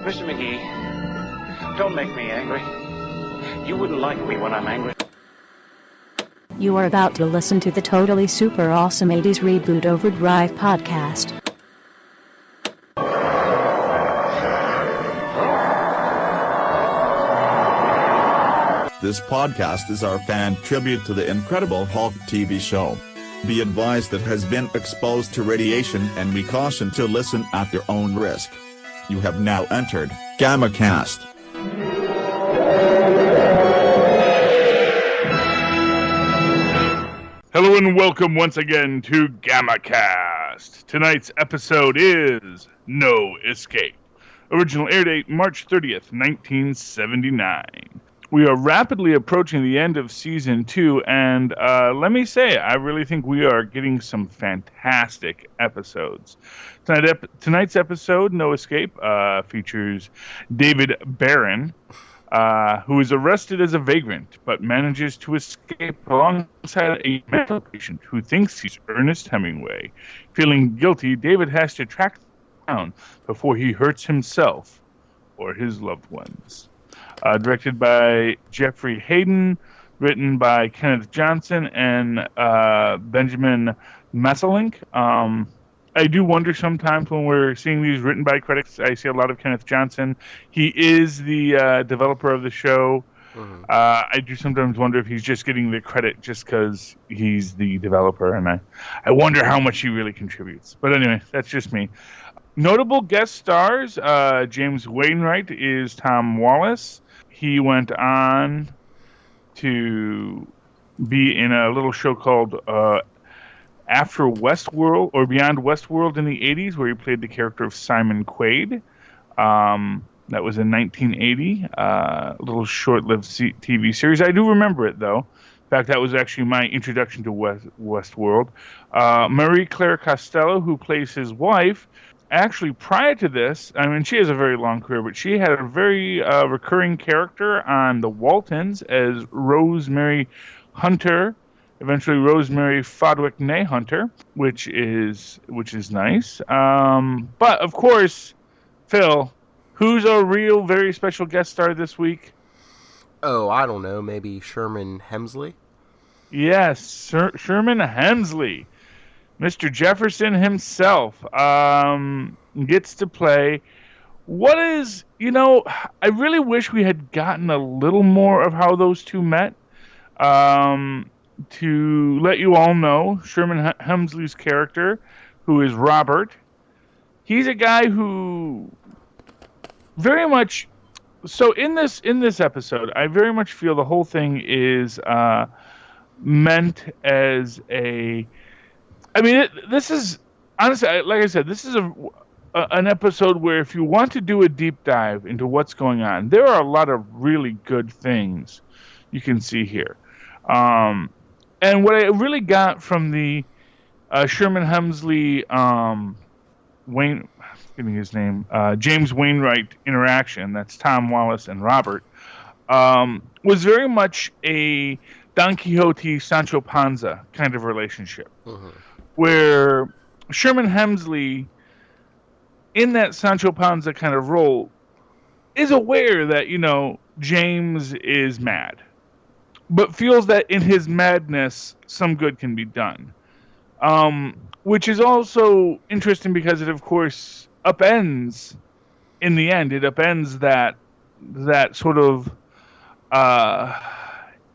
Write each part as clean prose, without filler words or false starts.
Mr. McGee, don't make me angry. You wouldn't like me when I'm angry. You are about to listen to the Totally Super Awesome 80s Reboot Overdrive podcast. This podcast is our fan tribute to the Incredible Hulk TV show. Be advised that has been exposed to radiation and we caution to listen at your own risk. You have now entered GammaCast. Hello and welcome once again to GammaCast. Tonight's episode is No Escape. Original air date March 30th, 1979. We are rapidly approaching the end of Season 2, and let me say, I really think we are getting some fantastic episodes. Tonight's episode, No Escape, features David Barron, who is arrested as a vagrant, but manages to escape alongside a mental patient who thinks he's Ernest Hemingway. Feeling guilty, David has to track him down before he hurts himself or his loved ones. Directed by Jeffrey Hayden, written by Kenneth Johnson and Benjamin Messelink. I do wonder sometimes when we're seeing these written by critics, I see a lot of Kenneth Johnson. He is the developer of the show. Mm-hmm. I do sometimes wonder if he's just getting the credit just because he's the developer, and I wonder how much he really contributes. But anyway, that's just me. Notable guest stars, James Wainwright is Tom Wallace. He went on to be in a little show called After Westworld, or Beyond Westworld in the 80s, where he played the character of Simon Quaid. That was in 1980, a little short-lived TV series. I do remember it, though. In fact, that was actually my introduction to Westworld. Marie Claire Costello, who plays his wife. Actually, prior to this, I mean, she has a very long career, but she had a very recurring character on The Waltons as Rosemary Hunter, eventually Rosemary Fodwick Nay Hunter, which is nice. But of course, Phil, who's a real very special guest star this week? Oh, I don't know, maybe Sherman Hemsley? Yes, Sherman Hemsley. Mr. Jefferson himself gets to play what is, I really wish we had gotten a little more of how those two met. To let you all know, Sherman Hemsley's character, who is Robert, he's a guy who very much... So in this episode, I very much feel the whole thing is meant as a... I mean, this is, honestly, like I said, this is an episode where if you want to do a deep dive into what's going on, there are a lot of really good things you can see here. And what I really got from the Sherman Hemsley, James Wainwright interaction, that's Tom Wallace and Robert, was very much a Don Quixote, Sancho Panza kind of relationship. Mm-hmm. Where Sherman Hemsley, in that Sancho Panza kind of role, is aware that, James is mad, but feels that in his madness, some good can be done. Which is also interesting because it, of course, upends, in the end, it upends that sort of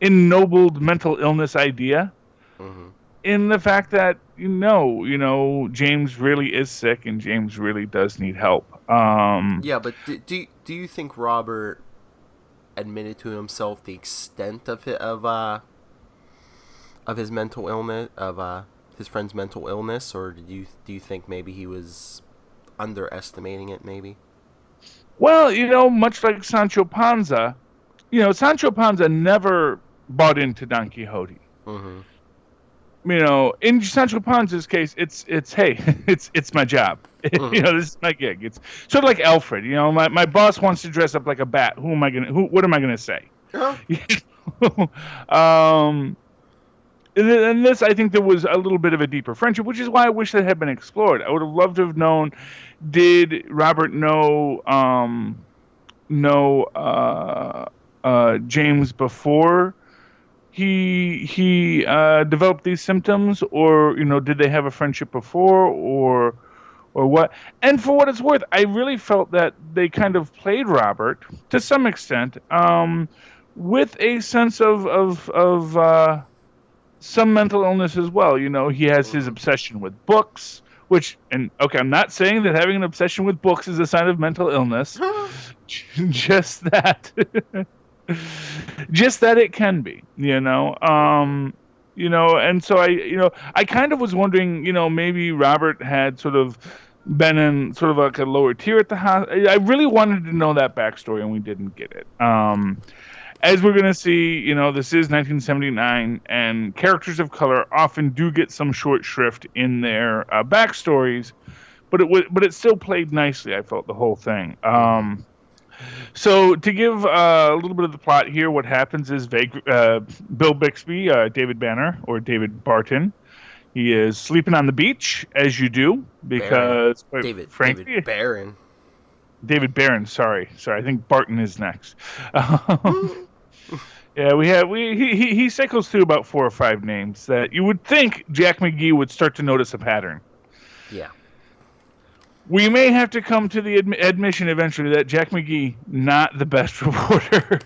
ennobled mental illness idea. Mm-hmm. In the fact that, James really is sick and James really does need help. Yeah, but do you think Robert admitted to himself the extent of his mental illness, of his friend's mental illness, or do you think maybe he was underestimating it, maybe? Well, much like Sancho Panza, Sancho Panza never bought into Don Quixote. Mm-hmm. In Sancho Panza's case, it's hey, it's my job. Mm-hmm. This is my gig. It's sort of like Alfred. My boss wants to dress up like a bat. What am I gonna say? Uh-huh. in this, I think there was a little bit of a deeper friendship, which is why I wish that had been explored. I would have loved to have known, did Robert know James before he developed these symptoms, or did they have a friendship before, or what? And for what it's worth, I really felt that they kind of played Robert to some extent, with a sense of some mental illness as well. He has his obsession with books, okay, I'm not saying that having an obsession with books is a sign of mental illness. Just that, just that it can be, and so I kind of was wondering, maybe Robert had sort of been in sort of like a lower tier at the house. I really wanted to know that backstory, and we didn't get it. As we're going to see, this is 1979, and characters of color often do get some short shrift in their backstories, but it still played nicely, I felt, the whole thing. So to give a little bit of the plot here, what happens is Bill Bixby, David Banner, or David Barton, he is sleeping on the beach, as you do, because David Barron. David Barron, sorry. I think Barton is next. Yeah, he cycles through about 4 or 5 names that you would think Jack McGee would start to notice a pattern. Yeah. We may have to come to the admission eventually that Jack McGee, not the best reporter.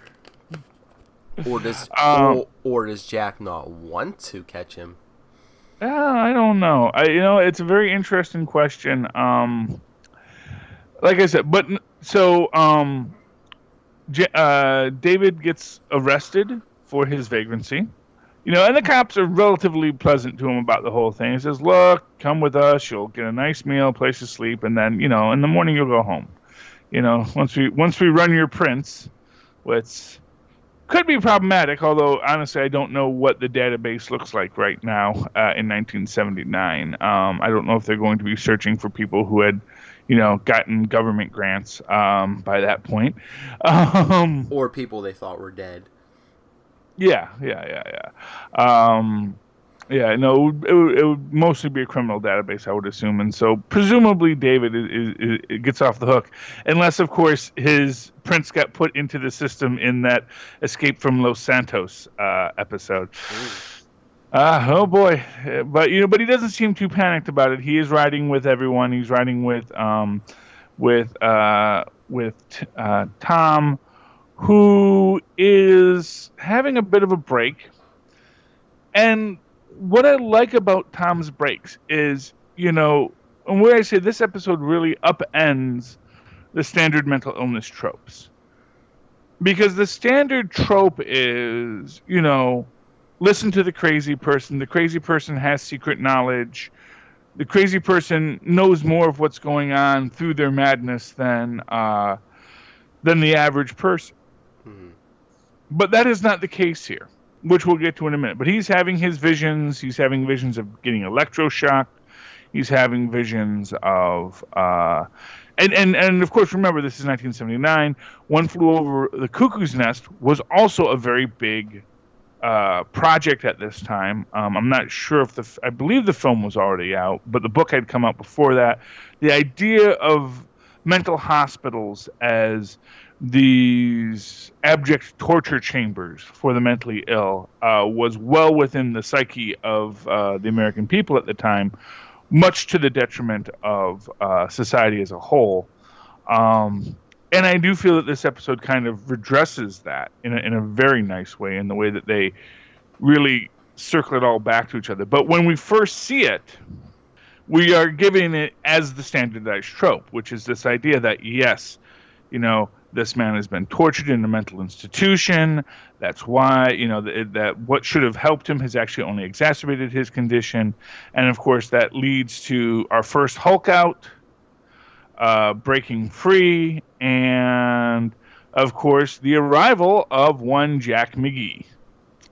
Or does Jack not want to catch him? I don't know. It's a very interesting question. Like I said, but so David gets arrested for his vagrancy. And the cops are relatively pleasant to him about the whole thing. He says, "Look, come with us. You'll get a nice meal, place to sleep, and then, in the morning you'll go home. Once we run your prints," which could be problematic. Although honestly, I don't know what the database looks like right now in 1979. I don't know if they're going to be searching for people who had, gotten government grants by that point, or people they thought were dead. Yeah. It would mostly be a criminal database, I would assume, and so presumably David is gets off the hook, unless, of course, his prints got put into the system in that Escape from Los Santos episode. Oh boy, but he doesn't seem too panicked about it. He is riding with everyone. He's riding with Tom, who is having a bit of a break. And what I like about Tom's breaks is, and where I say this episode really upends the standard mental illness tropes. Because the standard trope is, listen to the crazy person. The crazy person has secret knowledge. The crazy person knows more of what's going on through their madness than the average person. Mm-hmm. But that is not the case here, which we'll get to in a minute. But he's having his visions. He's having visions of getting electroshocked. He's having visions of... And of course, remember, this is 1979. One Flew Over the Cuckoo's Nest was also a very big project at this time. I'm not sure if I believe the film was already out, but the book had come out before that. The idea of mental hospitals as these abject torture chambers for the mentally ill was well within the psyche of the American people at the time, much to the detriment of society as a whole. And I do feel that this episode kind of redresses that in a very nice way, in the way that they really circle it all back to each other. But when we first see it, we are giving it as the standardized trope, which is this idea that, yes, this man has been tortured in a mental institution. That's why, that what should have helped him has actually only exacerbated his condition. And, of course, that leads to our first Hulk out, breaking free, and, of course, the arrival of one Jack McGee,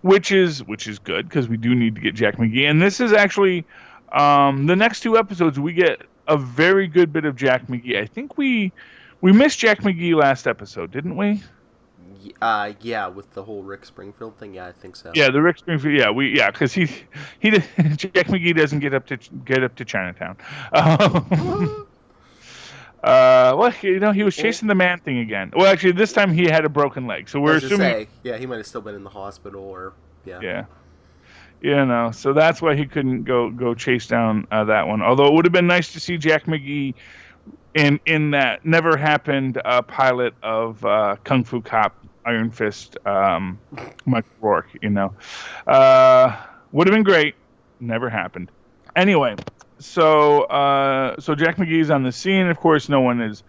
which is good, because we do need to get Jack McGee. And this is actually, the next 2 episodes, we get a very good bit of Jack McGee. I think we missed Jack McGee last episode, didn't we? Yeah, with the whole Rick Springfield thing, yeah, I think so. Yeah, the Rick Springfield. Yeah, because he Jack McGee doesn't get up to Chinatown. Well, he was chasing the man thing again. Well, actually, this time he had a broken leg, so we're assuming. Yeah, he might have still been in the hospital, or Yeah. So that's why he couldn't go chase down that one. Although it would have been nice to see Jack McGee in that never happened pilot of Kung Fu Cop, Iron Fist, Mike Rourke. Would have been great. Never happened. Anyway, so Jack McGee's on the scene. Of course, no one is.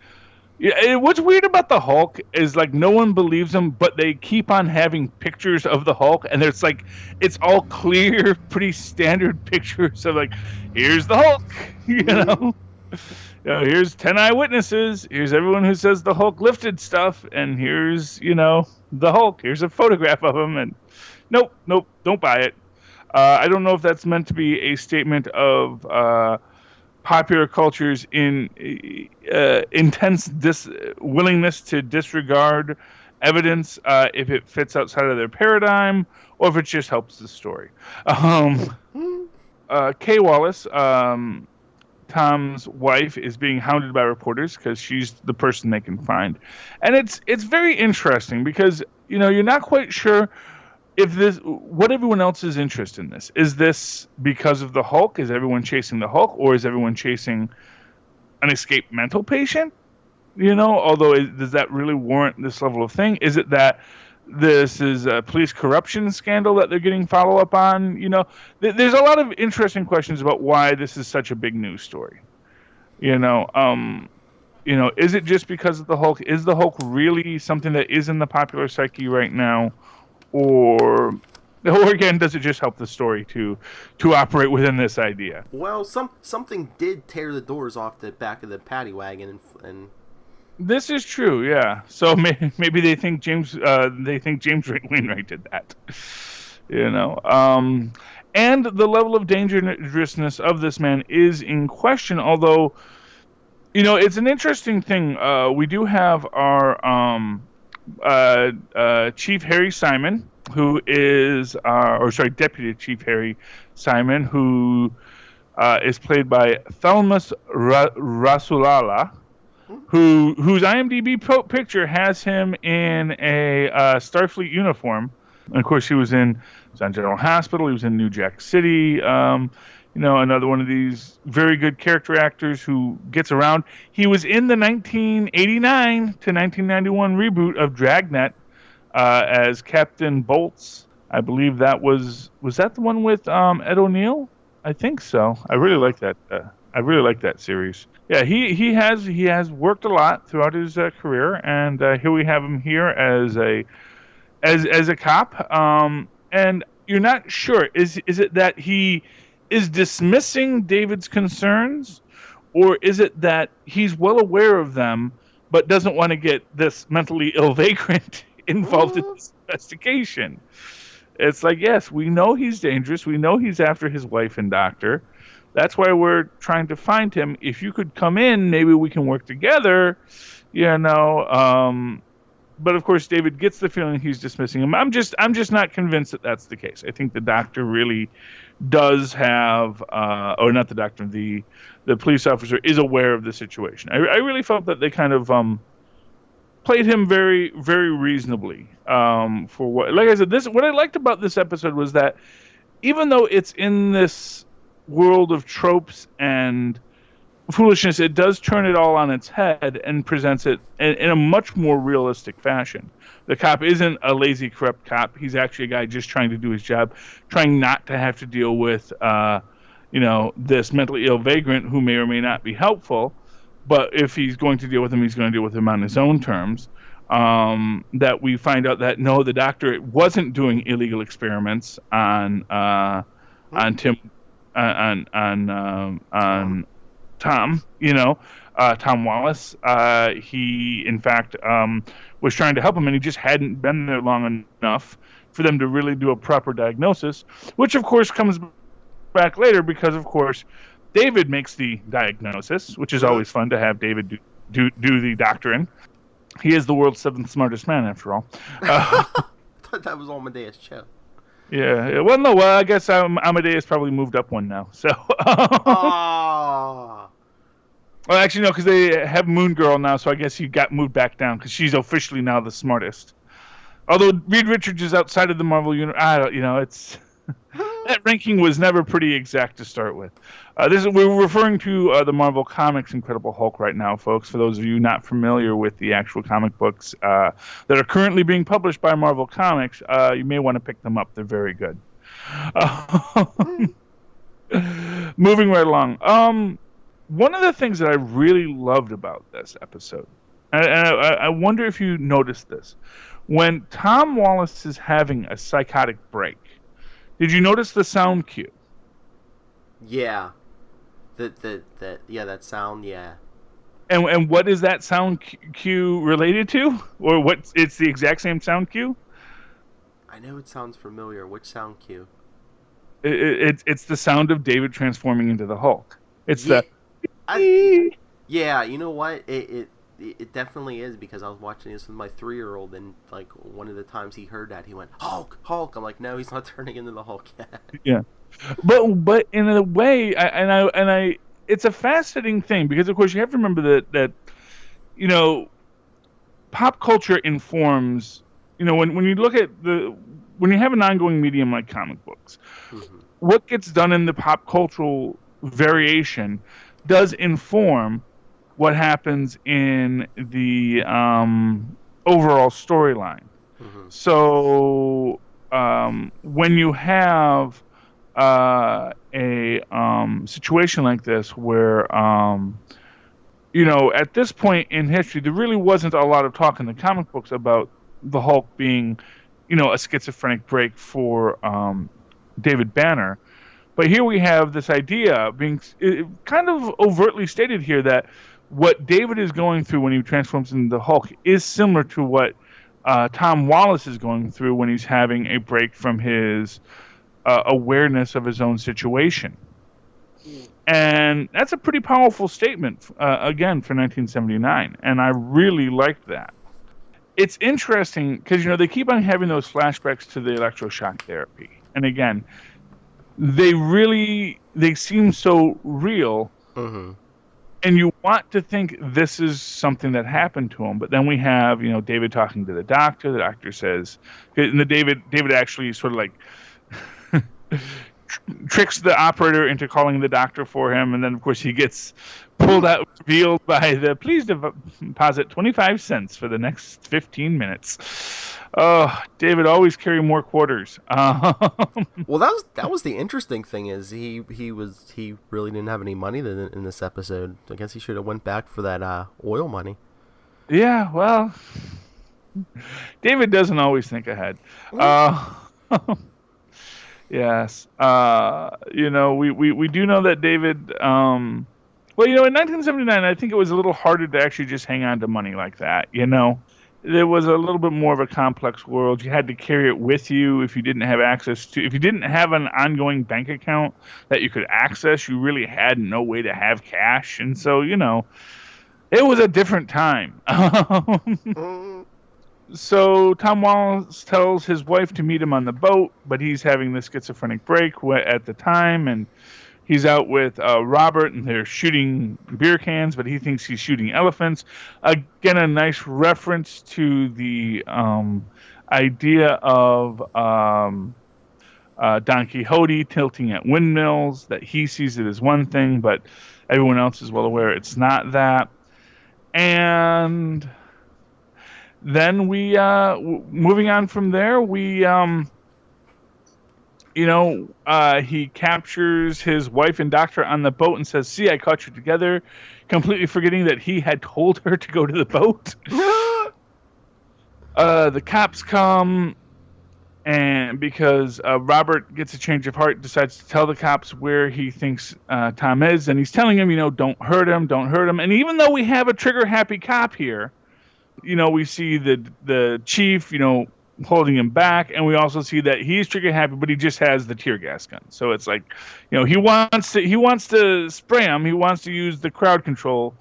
Yeah, what's weird about the Hulk is like no one believes him, but they keep on having pictures of the Hulk, and it's like it's all clear, pretty standard pictures of like, here's the Hulk, here's 10 eyewitnesses, here's everyone who says the Hulk lifted stuff, and here's the Hulk. Here's a photograph of him, and nope, don't buy it. I don't know if that's meant to be a statement of popular culture's intense willingness to disregard evidence if it fits outside of their paradigm, or if it just helps the story. Kay Wallace, Tom's wife, is being hounded by reporters because she's the person they can find, and it's very interesting because you're not quite sure what everyone else's interest in this is. This because of the Hulk? Is everyone chasing the Hulk, or is everyone chasing an escaped mental patient? Although does that really warrant this level of thing? Is it that this is a police corruption scandal that they're getting follow up on? There's a lot of interesting questions about why this is such a big news story. Is it just because of the Hulk? Is the Hulk really something that is in the popular psyche right now? Or again, does it just help the story to operate within this idea? Well, something did tear the doors off the back of the paddy wagon, and this is true, yeah. So maybe they think James Wainwright did that, And the level of dangerousness of this man is in question. Although, it's an interesting thing. We do have our Chief Harry Simon, who is, Deputy Chief Harry Simon, who is played by Thelmus Rasulala, whose IMDb picture has him in a Starfleet uniform. And of course, he was on General Hospital. He was in New Jack City. Another one of these very good character actors who gets around. He was in the 1989 to 1991 reboot of Dragnet as Captain Bolts. I believe that was that the one with Ed O'Neill? I think so. I really like that. I really like that series. Yeah, he has worked a lot throughout his career, and here we have him here as a cop. And you're not sure, is it that he is dismissing David's concerns, or is it that he's well aware of them but doesn't want to get this mentally ill vagrant involved in this investigation? It's like, yes, we know he's dangerous. We know he's after his wife and doctor. That's why we're trying to find him. If you could come in, maybe we can work together, But of course, David gets the feeling he's dismissing him. I'm just not convinced that that's the case. I think the doctor really does have, or not the doctor, the police officer is aware of the situation. I really felt that they kind of played him very, very reasonably for what. Like I said, what I liked about this episode was that even though it's in this world of tropes and foolishness, it does turn it all on its head and presents it in a much more realistic fashion. The cop isn't a lazy, corrupt cop. He's actually a guy just trying to do his job, trying not to have to deal with, this mentally ill vagrant who may or may not be helpful. But if he's going to deal with him, he's going to deal with him on his own terms. That we find out that no, the doctor wasn't doing illegal experiments on Tim, on Tom, Tom Wallace. He, in fact, was trying to help him, and he just hadn't been there long enough for them to really do a proper diagnosis, which, of course, comes back later because, of course, David makes the diagnosis, which is always fun to have David do the doctoring. He is the world's seventh smartest man, after all. I thought that was Amadeus Cho. Yeah. Well, no. Well, I guess Amadeus probably moved up one now. So. Oh. Well, actually, no, because they have Moon Girl now, so I guess he got moved back down because she's officially now the smartest. Although Reed Richards is outside of the Marvel universe, it's that ranking was never pretty exact to start with. We're referring to the Marvel Comics Incredible Hulk right now, folks. For those of you not familiar with the actual comic books that are currently being published by Marvel Comics, you may want to pick them up. They're very good. Moving right along. One of the things that I really loved about this episode, and I wonder if you noticed this, when Tom Wallace is having a psychotic break, did you notice the sound cue? Yeah. That sound, yeah. And what is that sound cue related to? Or it's the exact same sound cue? I know it sounds familiar. Which sound cue? It's the sound of David transforming into the Hulk. It's yeah, you know what? It definitely is, because I was watching this with my 3-year-old, and like one of the times he heard that, he went, "Hulk, Hulk!" I'm like, no, he's not turning into the Hulk yet. Yeah, but in a way, it's a fascinating thing, because of course you have to remember that pop culture informs. When you look at when you have an ongoing medium like comic books, mm-hmm. what gets done in the pop cultural variation does inform what happens in the overall storyline. Mm-hmm. So when you have a situation like this where, at this point in history, there really wasn't a lot of talk in the comic books about the Hulk being, a schizophrenic break for David Banner. But here we have this idea being kind of overtly stated here that what David is going through when he transforms into the Hulk is similar to what Tom Wallace is going through when he's having a break from his awareness of his own situation. And that's a pretty powerful statement, again, for 1979. And I really liked that. It's interesting because, they keep on having those flashbacks to the electroshock therapy. And again, they seem so real. Mm-hmm. And you want to think this is something that happened to him, but then we have, David talking to the doctor. The doctor says, and David actually sort of like tricks the operator into calling the doctor for him, and then of course he gets pulled out, revealed by please deposit 25 cents for the next 15 minutes. Oh, David always carry more quarters. Well, that was the interesting thing, is he really didn't have any money in this episode. I guess he should have went back for that oil money. Yeah, well, David doesn't always think ahead. Yes, we do know that David. In 1979, I think it was a little harder to actually just hang on to money like that. There was a little bit more of a complex world. You had to carry it with you if you didn't have if you didn't have an ongoing bank account that you could access, you really had no way to have cash. And so, it was a different time. So Tom Wallace tells his wife to meet him on the boat, but he's having this schizophrenic break at the time, and he's out with Robert, and they're shooting beer cans, but he thinks he's shooting elephants. Again, a nice reference to the idea of Don Quixote tilting at windmills, that he sees it as one thing, but everyone else is well aware it's not that. And then we, moving on from there, he captures his wife and doctor on the boat and says, "See, I caught you together," completely forgetting that he had told her to go to the boat. The cops come, and because Robert gets a change of heart, decides to tell the cops where he thinks Tom is, and he's telling him, don't hurt him. And even though we have a trigger-happy cop here, we see the chief, holding him back, and we also see that he's trigger happy, but he just has the tear gas gun. So it's like, he wants to spray him, he wants to use the crowd control,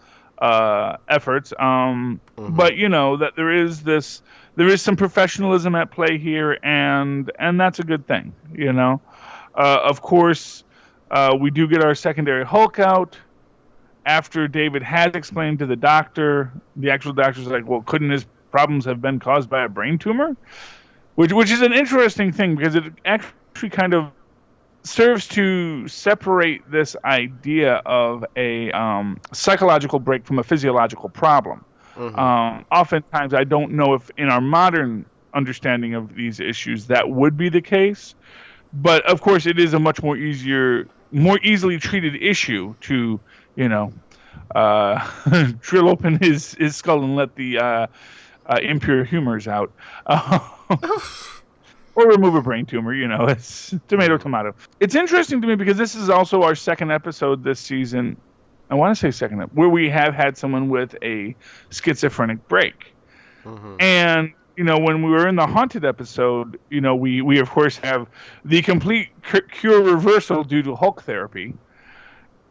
efforts. But that there is some professionalism at play here, and that's a good thing. Of course, we do get our secondary Hulk out after David had explained to the doctor. The actual doctor's like, well, couldn't his problems have been caused by a brain tumor? Which is an interesting thing, because it actually kind of serves to separate this idea of a psychological break from a physiological problem. Oftentimes, I don't know if in our modern understanding of these issues that would be the case, but of course, it is a much more easily treated issue to drill open his skull and let the impure humors out. Or remove a brain tumor, it's tomato. It's interesting to me because this is also our second episode this season. I want to say second, where we have had someone with a schizophrenic break. And, when we were in the haunted episode, we of course have the complete cure reversal due to Hulk therapy.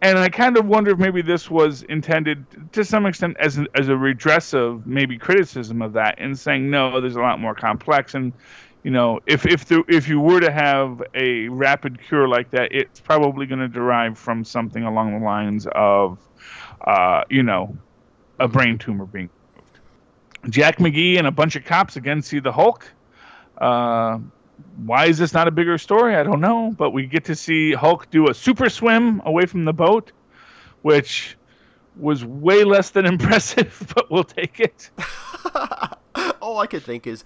And I kind of wonder if maybe this was intended to some extent as a redress of maybe criticism of that, and saying, no, there's a lot more complex. And, if you were to have a rapid cure like that, it's probably going to derive from something along the lines of, a brain tumor being removed. Jack McGee and a bunch of cops again see the Hulk. Why is this not a bigger story? I don't know. But we get to see Hulk do a super swim away from the boat, which was way less than impressive, but we'll take it. All I could think is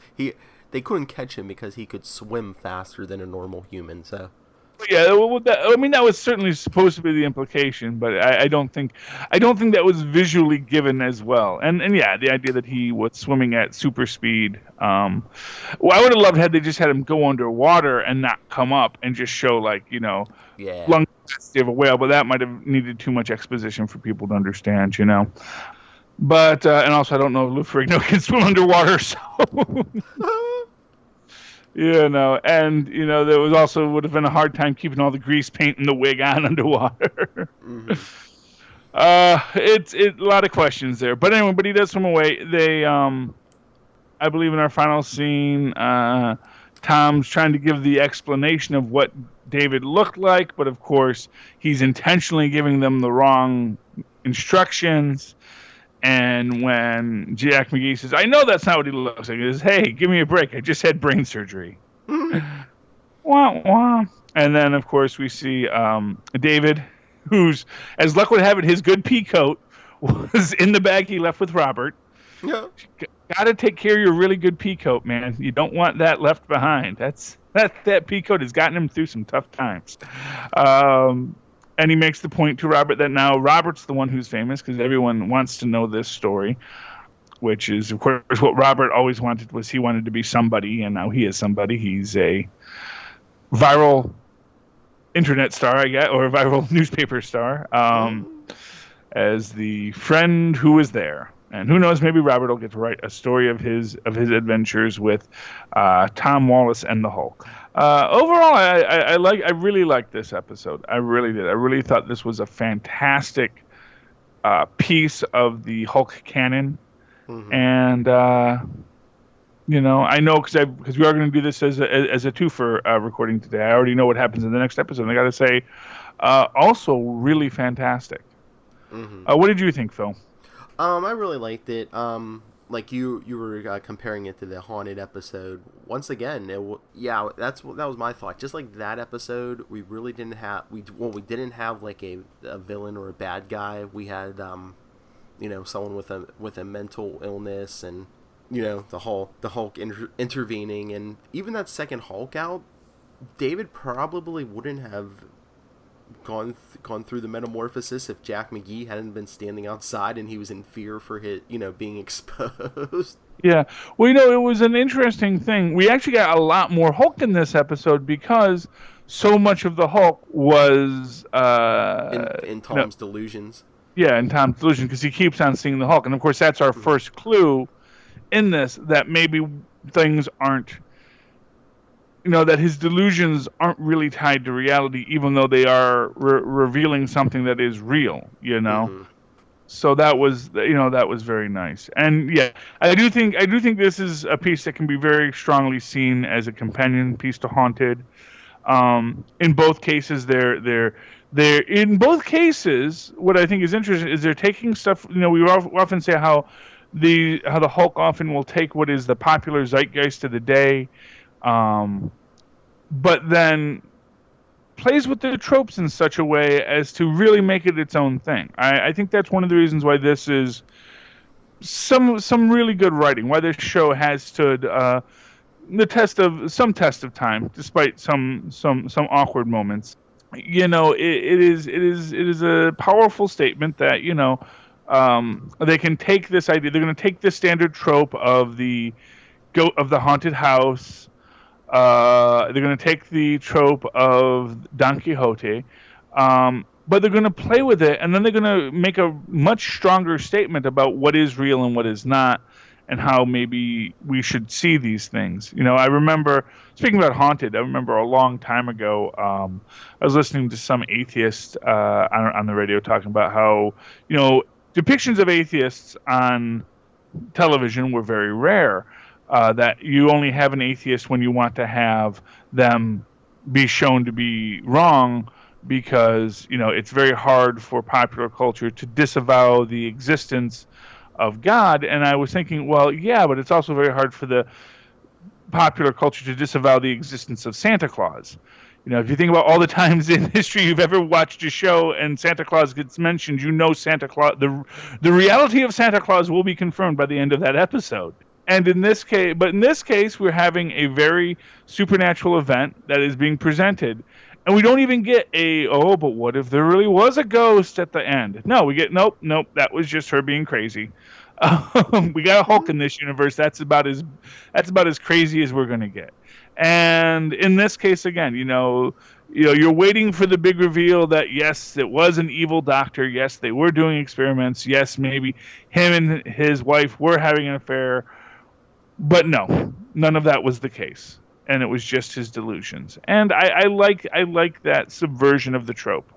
they couldn't catch him because he could swim faster than a normal human. So yeah, that was certainly supposed to be the implication, but I don't think that was visually given as well. And yeah, the idea that he was swimming at super speed. I would have loved had they just had him go underwater and not come up and just show lung capacity of a whale, but that might have needed too much exposition for people to understand, But and also I don't know if Lou Ferrigno can swim underwater, so. And there would have been a hard time keeping all the grease paint and the wig on underwater. It's a lot of questions there, but anyway, but he does swim away. They, I believe in our final scene, Tom's trying to give the explanation of what David looked like, but of course he's intentionally giving them the wrong instructions. And when Jack McGee says, I know that's not what he looks like, he says, hey, give me a break. I just had brain surgery. Wah, wah. And then, of course, we see David, who's, as luck would have it, his good pea coat was in the bag he left with Robert. Yeah. Got to take care of your really good pea coat, man. You don't want that left behind. That pea coat has gotten him through some tough times. And he makes the point to Robert that now Robert's the one who's famous because everyone wants to know this story, which is, of course, what Robert always wanted. He wanted to be somebody, and now he is somebody. He's a viral internet star, I guess, or a viral newspaper star, as the friend who was there. And who knows, maybe Robert will get to write a story of his adventures with Tom Wallace and the Hulk. Overall, I really liked this episode. I really did. I really thought this was a fantastic piece of the Hulk canon. And I know because we are going to do this as a twofer recording today. I already know what happens in the next episode. And I got to say, also really fantastic. What did you think, Phil? I really liked it. Like you were comparing it to the haunted episode. Once again, that was my thought. Just like that episode, we really didn't have we didn't have like a villain or a bad guy. We had someone with a mental illness, and the Hulk intervening, and even that second Hulk out, David probably wouldn't have gone through the metamorphosis if Jack McGee hadn't been standing outside and he was in fear for his being exposed. Yeah, well, it was an interesting thing. We actually got a lot more Hulk in this episode because so much of the Hulk was in Tom's delusions. Yeah, in Tom's delusion, because he keeps on seeing the Hulk, and of course that's our first clue in this that maybe things aren't. That his delusions aren't really tied to reality, even though they are revealing something that is real, So that was, that was very nice. And yeah, I do think this is a piece that can be very strongly seen as a companion piece to Haunted. In both cases, they're in both cases. What I think is interesting is they're taking stuff. We often say how the Hulk often will take what is the popular zeitgeist of the day, but then plays with the tropes in such a way as to really make it its own thing. I think that's one of the reasons why this is some really good writing. Why this show has stood the test of time, despite some awkward moments. It is a powerful statement that they can take this idea. They're going to take this standard trope of the haunted house. They're going to take the trope of Don Quixote, but they're going to play with it, and then they're going to make a much stronger statement about what is real and what is not, and how maybe we should see these things. I remember, speaking about Haunted, I remember a long time ago, I was listening to some atheist on the radio talking about how, depictions of atheists on television were very rare. That you only have an atheist when you want to have them be shown to be wrong, because it's very hard for popular culture to disavow the existence of God. And I was thinking, well, yeah, but it's also very hard for the popular culture to disavow the existence of Santa Claus. If you think about all the times in history you've ever watched a show and Santa Claus gets mentioned, Santa Claus, the reality of Santa Claus will be confirmed by the end of that episode. And in this case, we're having a very supernatural event that is being presented, and we don't even get but what if there really was a ghost at the end? No, we get nope, that was just her being crazy. We got a Hulk in this universe. That's about as crazy as we're gonna get. And in this case, again, you're waiting for the big reveal that yes, it was an evil doctor. Yes, they were doing experiments. Yes, maybe him and his wife were having an affair. But no, none of that was the case, and it was just his delusions. And I like that subversion of the trope.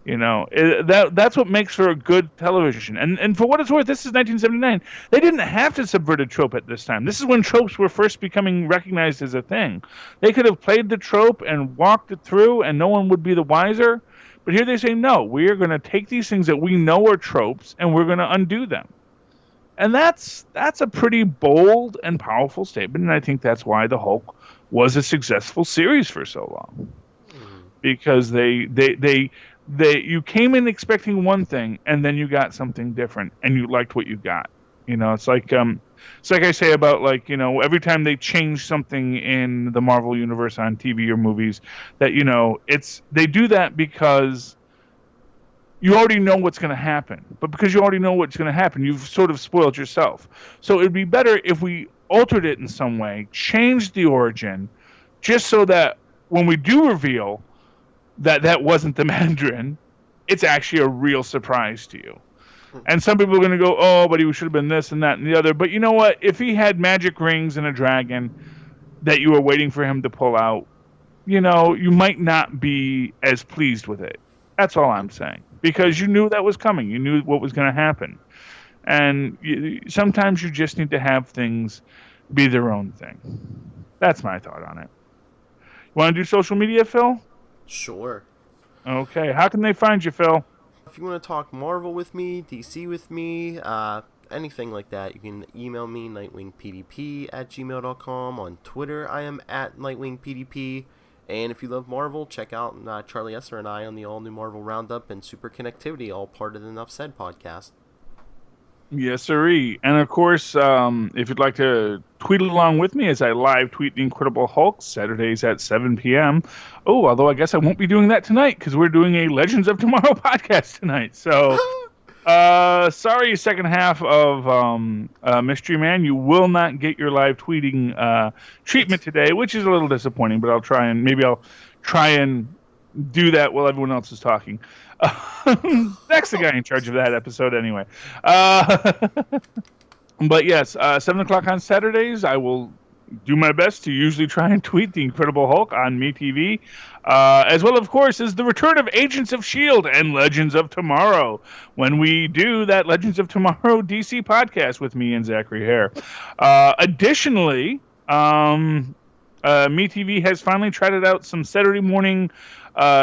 That's what makes for a good television. And for what it's worth, this is 1979. They didn't have to subvert a trope at this time. This is when tropes were first becoming recognized as a thing. They could have played the trope and walked it through, and no one would be the wiser. But here they say, no, we're going to take these things that we know are tropes, and we're going to undo them. And that's a pretty bold and powerful statement, and I think that's why the Hulk was a successful series for so long, because you came in expecting one thing, and then you got something different, and you liked what you got. It's like I say about every time they change something in the Marvel universe on TV or movies, that they do that because you already know what's going to happen. But because you already know what's going to happen, you've sort of spoiled yourself. So it'd be better if we altered it in some way, changed the origin, just so that when we do reveal that wasn't the Mandarin, it's actually a real surprise to you. And some people are going to go, oh, but he should have been this and that and the other. But you know what? If he had magic rings and a dragon that you were waiting for him to pull out, you might not be as pleased with it. That's all I'm saying. Because you knew that was coming. You knew what was going to happen. And sometimes you just need to have things be their own thing. That's my thought on it. You want to do social media, Phil? Sure. Okay. How can they find you, Phil? If you want to talk Marvel with me, DC with me, anything like that, you can email me, nightwingpdp@gmail.com. On Twitter, I am @nightwingpdp. And if you love Marvel, check out Charlie Esser and I on the all-new Marvel Roundup and Super Connectivity, all part of the Enough Said podcast. Yes, sirree. And of course, if you'd like to tweet along with me as I live tweet The Incredible Hulk, Saturdays at 7 p.m. Oh, although I guess I won't be doing that tonight because we're doing a Legends of Tomorrow podcast tonight. So, sorry, second half of Mystery Man. You will not get your live tweeting treatment today, which is a little disappointing, but I'll try and do that while everyone else is talking. That's the guy in charge of that episode anyway. But yes, 7 o'clock on Saturdays, I will do my best to usually try and tweet the Incredible Hulk on MeTV, as well, of course, as the return of Agents of S.H.I.E.L.D. and Legends of Tomorrow, when we do that Legends of Tomorrow DC podcast with me and Zachary Hare. Additionally, MeTV has finally trotted out some Saturday morning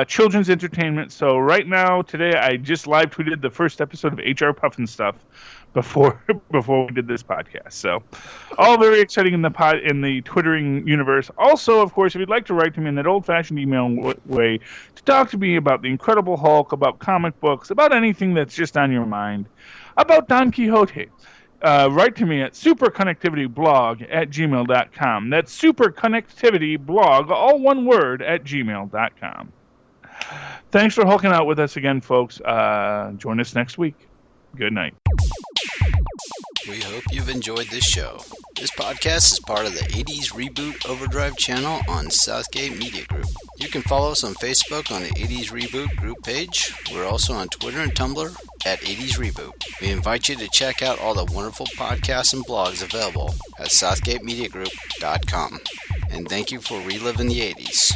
children's entertainment. So right now, today, I just live tweeted the first episode of HR Puffin Stuff before we did this podcast. So all very exciting in the Twittering universe. Also, of course, if you'd like to write to me in that old-fashioned email way to talk to me about the Incredible Hulk, about comic books, about anything that's just on your mind, about Don Quixote, write to me at superconnectivityblog@gmail.com. That's superconnectivityblog, all one word, @gmail.com. Thanks for hulking out with us again, folks. Join us next week. Good night. We hope you've enjoyed this show. This podcast is part of the 80s Reboot Overdrive channel on Southgate Media Group. You can follow us on Facebook on the 80s Reboot group page. We're also on Twitter and Tumblr at 80s Reboot. We invite you to check out all the wonderful podcasts and blogs available at southgatemediagroup.com. And thank you for reliving the 80s.